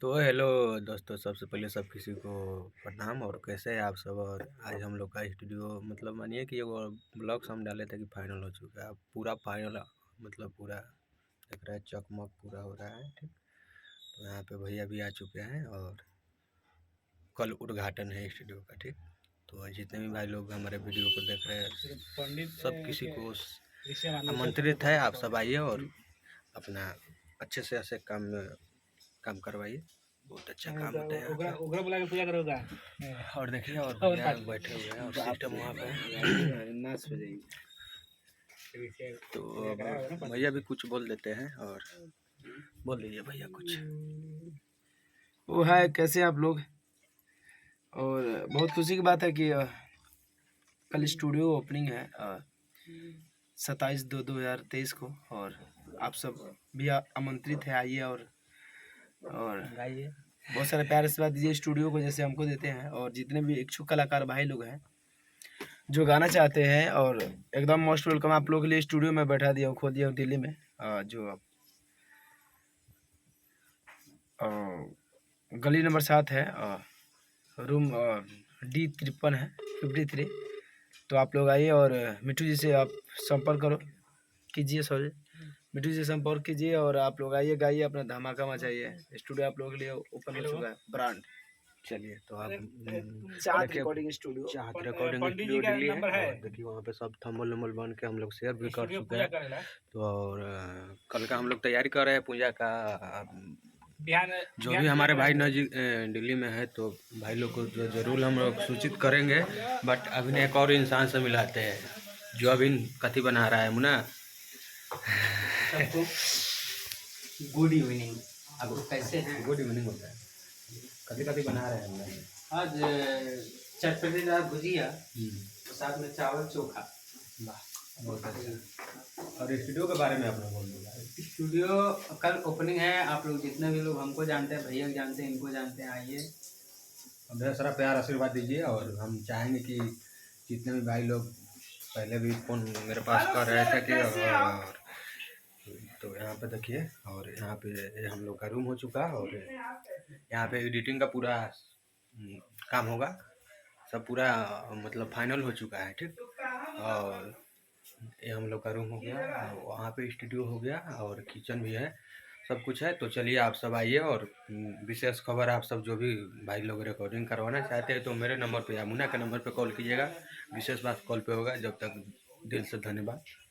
तो हेलो दोस्तों, सबसे पहले सब किसी को प्रणाम। और कैसे हैं आप सब। और आज हम लोग का स्टूडियो मतलब मानिए कि वो ब्लॉग्स हम डाले थे कि फाइनल हो चुका है, अब पूरा फाइनल मतलब पूरा दिख रहा है, चकमक पूरा हो रहा है। ठीक, तो यहाँ पे भैया भी आ चुके हैं और कल उद्घाटन है स्टूडियो का। ठीक, तो जितने भी भाई लोग हमारे वीडियो को देख रहे हैं सब किसी को आमंत्रित है, आप सब आइए और अपना अच्छे से ऐसे काम करवाइए। बहुत अच्छा काम होता है यहाँ पे। उग्र बुला के पूजा करोगा। और देखिए और भैया बैठे हुए हैं और सिस्टम वहाँ पे है। नाच हो जाएगी। तो अब भैया भी कुछ बोल देते हैं और बोल दीजिए भैया कुछ। वो है कैसे आप लोग। और बहुत खुशी की बात है कि कल स्टूडियो ओपनिंग है 27/2/2023 को। और आप सब भी आमंत्रित है, आइए और गाइए। बहुत सारे प्यार से बात दीजिए स्टूडियो को जैसे हमको देते हैं। और जितने भी इच्छुक कलाकार भाई लोग हैं जो गाना चाहते हैं, और एकदम मोस्ट वेलकम आप लोगों के लिए स्टूडियो में बैठा दिया हूँ, खो दिया हूँ दिल्ली में। जो आप गली नंबर 7 है, रूम D53 है 53। तो आप लोग आइए और मिठू जी से आप संपर्क करो कीजिए, सॉरी मिठू जी से संपर्क कीजिए और आप लोग आइए, गाइए, अपना धमाका मचाइए। स्टूडियो आप लोगों के लिए ओपन हो चुका है, ब्रांड। चलिए तो आप चाहत रिकॉर्डिंग स्टूडियो, चाहत रिकॉर्डिंग स्टूडियो दिल्ली है और देखिए वहाँ पे सब थंबल नंबल बन के हम लोग शेयर भी कर चुके हैं। तो और कल का हम लोग तैयारी कर रहे हैं पूजा का। जो भी हमारे भाई नजीक दिल्ली में है तो भाई लोग को जो जरूर हम लोग सूचित करेंगे। बट अभी एक और इंसान से मिलाते हैं जो अभी कथी बना रहा है मुन्ना। Good evening. अब कैसे हैं? गुड इवनिंग होता है। कथी कथी बना रहे हैं हम लोग आज चटपटेदार भुजिया और साथ में चावल चोखा। वाह, बहुत अच्छा। और स्टूडियो के बारे में आप लोग बोल दीजिए। स्टूडियो कल ओपनिंग है। आप लोग जितने भी लोग हमको जानते हैं, भैया जानते हैं, इनको जानते हैं, आइए। ढेर सारा प्यार आशीर्वाद दीजिए। और हम चाहेंगे कि जितने भी भाई लोग पहले भी फ़ोन मेरे पास कर रहे थे कि और तो यहाँ पे देखिए। और यहाँ पे ये हम लोग का रूम हो चुका है और यहाँ पे एडिटिंग का पूरा काम होगा। सब पूरा मतलब फाइनल हो चुका है। ठीक, और ये हम लोग का रूम हो गया, वहाँ पे स्टूडियो हो गया और किचन भी है, सब कुछ है। तो चलिए आप सब आइए और विशेष खबर आप सब जो भी भाई लोग रिकॉर्डिंग करवाना चाहते हैं तो मेरे नंबर पे या मुन्ना के नंबर पे कॉल कीजिएगा। विशेष बात कॉल पे होगा। जब तक दिल से धन्यवाद।